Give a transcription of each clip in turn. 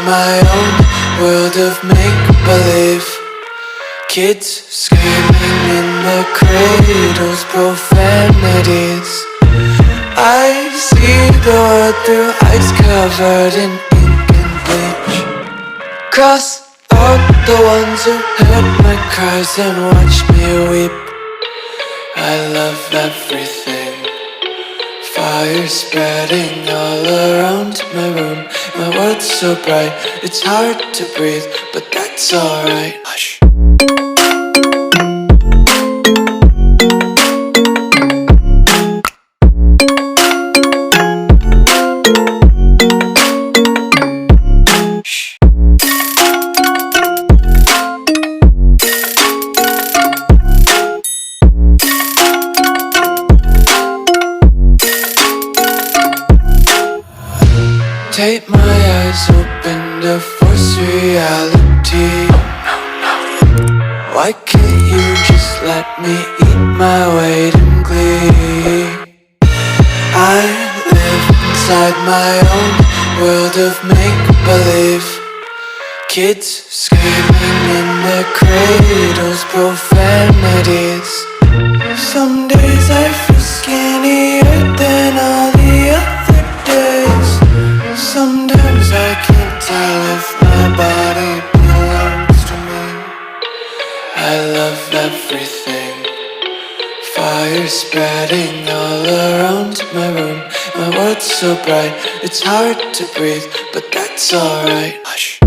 my own world of make-believe. Kids screaming in the cradles, profanities. I see the world through eyes covered in ink and bleach. Cross out the ones who heard my cries and watched me weep. I love everything. Fire spreading all around my room. My world's so bright, it's hard to breathe, but that's alright. Hush. Take my eyes open to force reality. Why can't you just let me eat my weight in glee? I live inside my own world of make-believe. Kids screaming in their cradles, profanities. Some days I feel skinnier than all the other days. Sometimes I can't tell if my body belongs to me. I love everything. Fire spreading all around my room. My world's so bright, it's hard to breathe, but that's alright. Hush.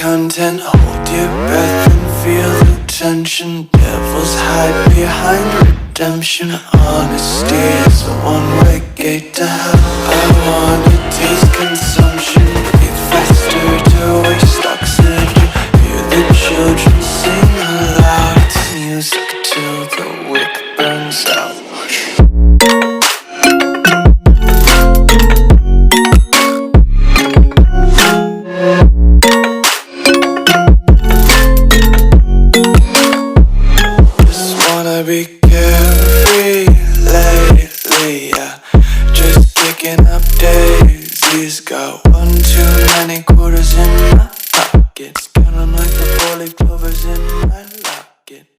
Content, hold your breath and feel the tension. Devils hide behind redemption. Honesty is a one-way gate to hell. I wanna taste consumption. Breathe faster to waste oxygen. Hear the children sing aloud. It's music till the wick burns out. Be carefree lately, yeah. Just picking up daisies. Got one too many